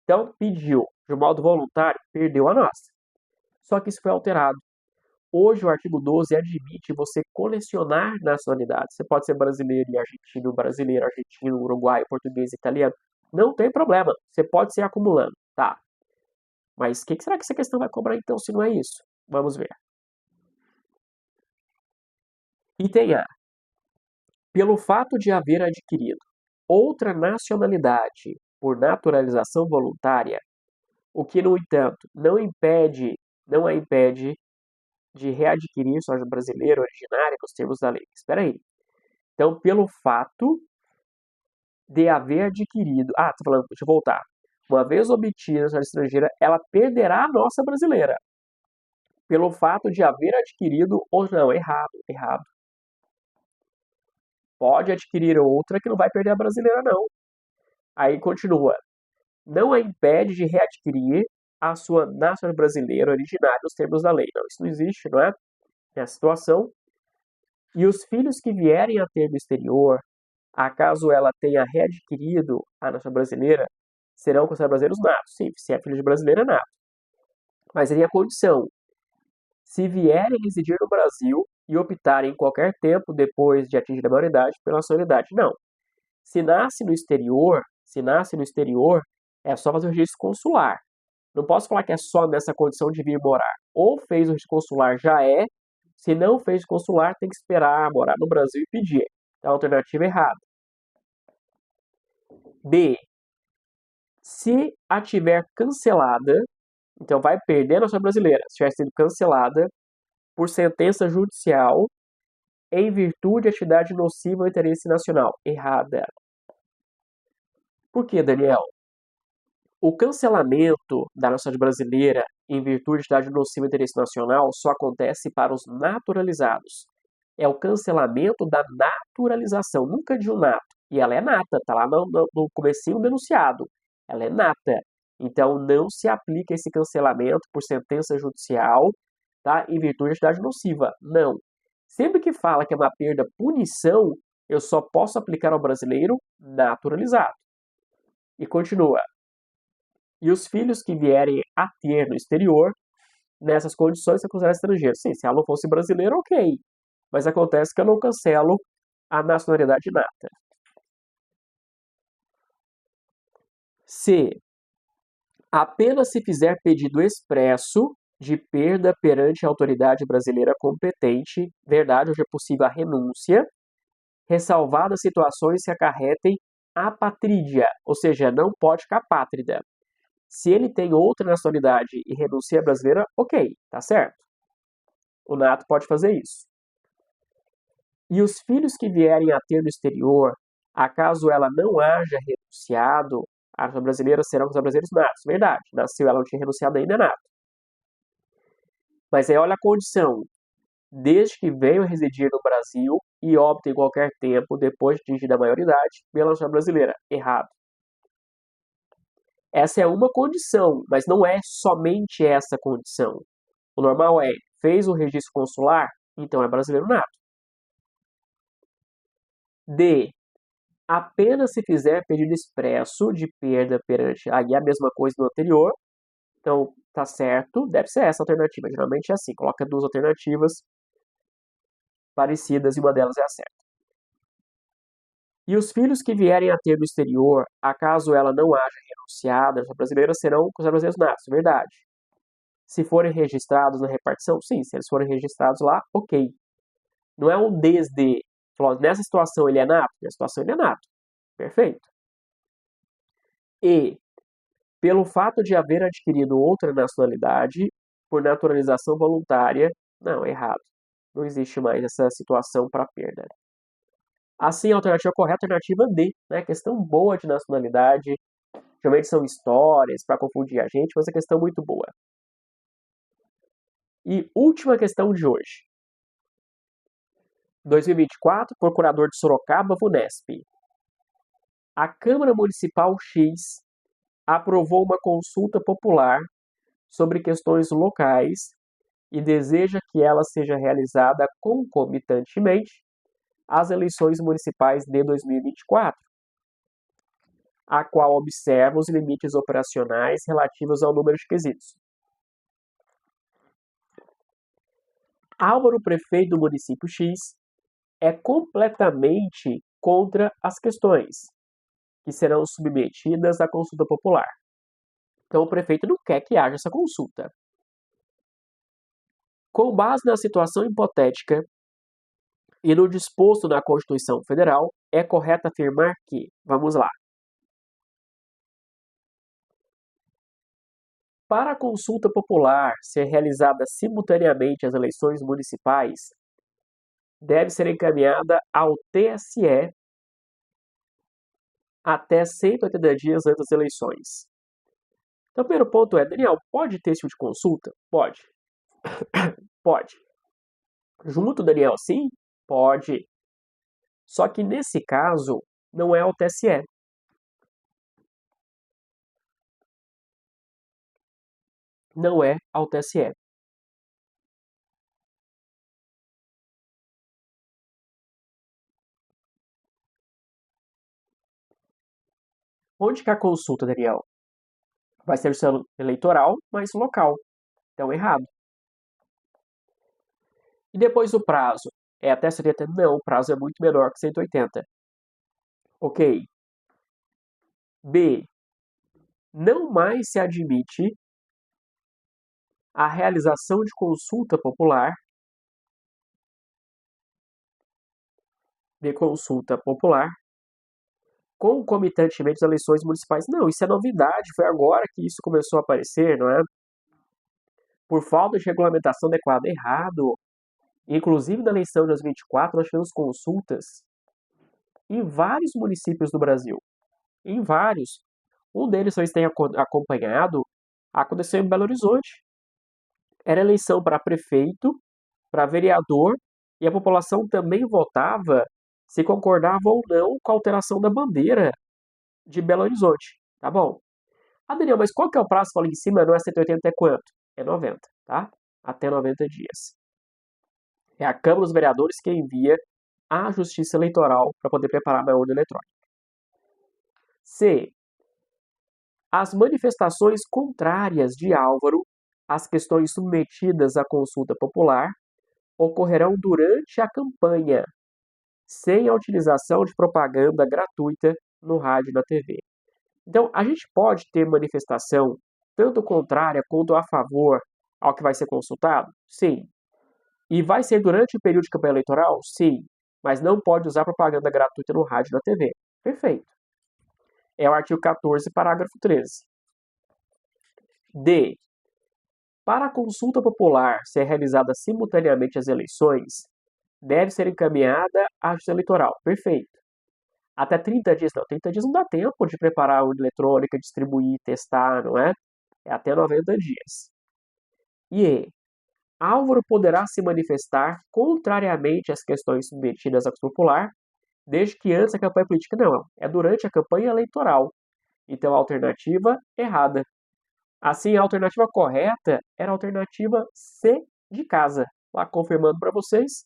Então pediu de modo voluntário, perdeu a nossa. Só que isso foi alterado. Hoje o artigo 12 admite você colecionar nacionalidades. Você pode ser brasileiro e argentino, uruguaio, português, italiano. Não tem problema. Você pode ser acumulando, tá? Mas o que será que essa questão vai cobrar então se não é isso? Vamos ver. Item A. Pelo fato de haver adquirido outra nacionalidade por naturalização voluntária, o que, no entanto, não a impede de readquirir sua brasileira originária com os termos da lei. Espera aí. Então, pelo fato de haver adquirido... tô falando, deixa eu voltar. Uma vez obtida a nacionalidade estrangeira, ela perderá a nossa brasileira. Pelo fato de haver adquirido ou não. Errado. Pode adquirir outra que não vai perder a brasileira, não. Aí continua. não a impede de readquirir a sua nacionalidade brasileira originária nos termos da lei. Não, isso não existe, não é? Nessa situação. E os filhos que vierem a ter no exterior, acaso ela tenha readquirido a nacionalidade brasileira, serão considerados brasileiros natos. Sim, se é filho de brasileiro, é nato. Mas aí a condição: se vierem residir no Brasil e optarem em qualquer tempo depois de atingir a maioridade pela nacionalidade. Não. Se nasce no exterior, é só fazer o registro consular. Não posso falar que é só nessa condição de vir morar. Ou fez o registro consular, já é. Se não fez consular, tem que esperar morar no Brasil e pedir. Então, a alternativa é errada. B. Se a tiver cancelada, então vai perder a nacionalidade brasileira, se tiver sido cancelada por sentença judicial em virtude de atividade nociva ao interesse nacional. Errada. Por que, Daniel? O cancelamento da nacionalidade brasileira em virtude de atividade nociva ao interesse nacional só acontece para os naturalizados. É o cancelamento da naturalização, nunca de um nato. E ela é nata, está lá no comecinho do enunciado. Ela é nata. Então, não se aplica esse cancelamento por sentença judicial, tá? Em virtude de atividade nociva. Não. Sempre que fala que é uma perda punição, eu só posso aplicar ao brasileiro naturalizado. E continua. E os filhos que vierem a ter no exterior, nessas condições, são considerados estrangeiros. Sim, se ela não fosse brasileira, ok. Mas acontece que eu não cancelo a nacionalidade nata. C. Apenas se fizer pedido expresso de perda perante a autoridade brasileira competente, verdade, hoje é possível a renúncia, ressalvadas situações que acarretem apatrídia, ou seja, não pode ficar apátrida. Se ele tem outra nacionalidade e renuncia à brasileira, ok, tá certo. O nato pode fazer isso. E os filhos que vierem a ter no exterior, acaso ela não haja renunciado à nacionalidade brasileira, serão os brasileiros natos. Verdade, nasceu, ela não tinha renunciado ainda, é nato. Mas aí olha a condição: desde que venham residir no Brasil e optem em qualquer tempo, depois de atingir a maioridade, pela nacionalidade brasileira. Errado. Essa é uma condição, mas não é somente essa condição. O normal é, fez o registro consular, então é brasileiro nato. D. Apenas se fizer pedido expresso de perda perante... Aí é a mesma coisa do anterior. Então, tá certo, deve ser essa alternativa. Geralmente é assim, coloca duas alternativas parecidas e uma delas é a certa. E os filhos que vierem a ter no exterior, acaso ela não haja renunciado à brasileira, serão considerados brasileiros natos. Verdade. Se forem registrados na repartição, sim, se eles forem registrados lá, ok. Não é um desde. Falou, nessa situação ele é nato? Nessa situação ele é nato. Perfeito. E, pelo fato de haver adquirido outra nacionalidade, por naturalização voluntária, não, errado. Não existe mais essa situação para perda. Assim, a alternativa correta é a alternativa D, né? Questão boa de nacionalidade. Geralmente são histórias para confundir a gente, mas é questão muito boa. E última questão de hoje. 2024, Procurador de Sorocaba, VUNESP. A Câmara Municipal X aprovou uma consulta popular sobre questões locais e deseja que ela seja realizada concomitantemente às eleições municipais de 2024, a qual observa os limites operacionais relativos ao número de quesitos. Álvaro, prefeito do município X, é completamente contra as questões que serão submetidas à consulta popular. Então, o prefeito não quer que haja essa consulta. Com base na situação hipotética e no disposto na Constituição Federal, é correto afirmar que, vamos lá, para a consulta popular ser realizada simultaneamente às eleições municipais, deve ser encaminhada ao TSE até 180 dias antes das eleições. Então, o primeiro ponto é, Daniel, pode ter esse tipo de consulta? Pode. Pode. Junto, Daniel, sim? Pode. Só que nesse caso, não é o TSE. não é ao TSE. Onde que é a consulta, Daniel? Vai ser o seu eleitoral, mas local. Então, errado. E depois o prazo? É até 70? Não, o prazo é muito menor que 180. Ok. B. Não mais se admite a realização de consulta popular, concomitantemente às eleições municipais. Não, isso é novidade, foi agora que isso começou a aparecer, não é? Por falta de regulamentação adequada. Errado. Inclusive, na eleição de 2024, nós tivemos consultas em vários municípios do Brasil. Em vários. Um deles vocês têm acompanhado, aconteceu em Belo Horizonte. Era eleição para prefeito, para vereador, e a população também votava se concordava ou não com a alteração da bandeira de Belo Horizonte. Tá bom? Ah, Daniel, mas qual que é o prazo? Fala em cima, não é 180, é quanto? É 90, tá? Até 90 dias. É a Câmara dos Vereadores que envia à Justiça Eleitoral para poder preparar a urna eletrônica. C. As manifestações contrárias de Álvaro às questões submetidas à consulta popular ocorrerão durante a campanha, sem a utilização de propaganda gratuita no rádio e na TV. Então, a gente pode ter manifestação tanto contrária quanto a favor ao que vai ser consultado? Sim. E vai ser durante o período de campanha eleitoral? Sim. Mas não pode usar propaganda gratuita no rádio e na TV. Perfeito. É o artigo 14, parágrafo 13. D. Para a consulta popular ser realizada simultaneamente às eleições, deve ser encaminhada à Justiça Eleitoral. Perfeito. Até 30 dias, não. 30 dias não dá tempo de preparar a urna eletrônica, distribuir, testar, não é? É até 90 dias. E Álvaro poderá se manifestar contrariamente às questões submetidas à consulta popular, desde que antes da campanha política. Não, é durante a campanha eleitoral. Então, a alternativa errada. Assim, a alternativa correta era a alternativa C de casa. Lá confirmando para vocês,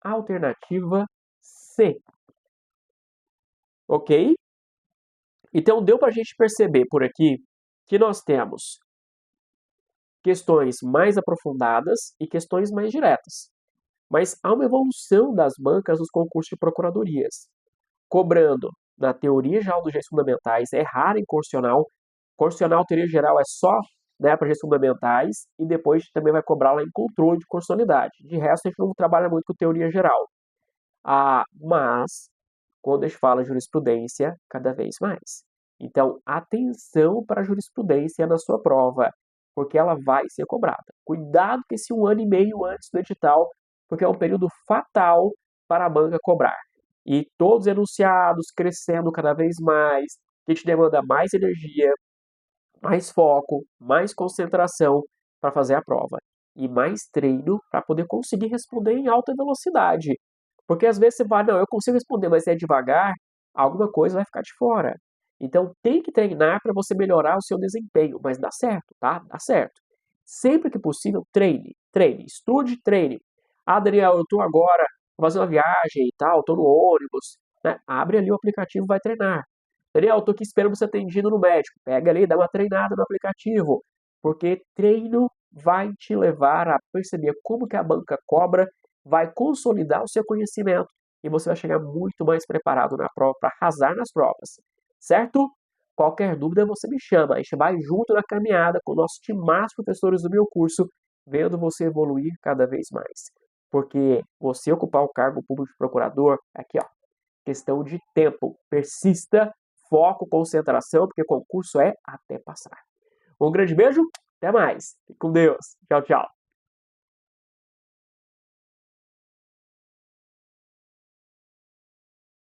a alternativa C. Ok? Então, deu para a gente perceber por aqui que nós temos questões mais aprofundadas e questões mais diretas. Mas há uma evolução das bancas nos concursos de procuradorias, cobrando na teoria geral dos direitos fundamentais, é raro em constitucional. Constitucional, teoria geral, é só, né, para direitos fundamentais, e depois também vai cobrar lá em controle de constitucionalidade. De resto, a gente não trabalha muito com teoria geral. Mas, quando a gente fala de jurisprudência, cada vez mais. Então, atenção para a jurisprudência na sua prova, porque ela vai ser cobrada. Cuidado com esse 1 ano e meio antes do edital, porque é um período fatal para a banca cobrar. E todos os enunciados crescendo cada vez mais, que te demanda mais energia, mais foco, mais concentração para fazer a prova. E mais treino para poder conseguir responder em alta velocidade. Porque às vezes você fala, não, eu consigo responder, mas se é devagar, alguma coisa vai ficar de fora. Então tem que treinar para você melhorar o seu desempenho, mas dá certo, tá? Dá certo. Sempre que possível, treine, estude, treine. Ah, Daniel, eu estou agora fazendo uma viagem e tal, estou no ônibus, né? Abre ali o aplicativo e vai treinar. Daniel, eu tô aqui esperando ser atendido no médico. Pega ali, dá uma treinada no aplicativo, porque treino vai te levar a perceber como que a banca cobra, vai consolidar o seu conhecimento e você vai chegar muito mais preparado na prova para arrasar nas provas, certo? Qualquer dúvida você me chama, a gente vai junto na caminhada com o nosso timaço de professores do meu curso, vendo você evoluir cada vez mais. Porque você ocupar o cargo público de procurador, aqui ó, questão de tempo, persista, foco, concentração, porque concurso é até passar. Um grande beijo, até mais. Fique com Deus. Tchau, tchau.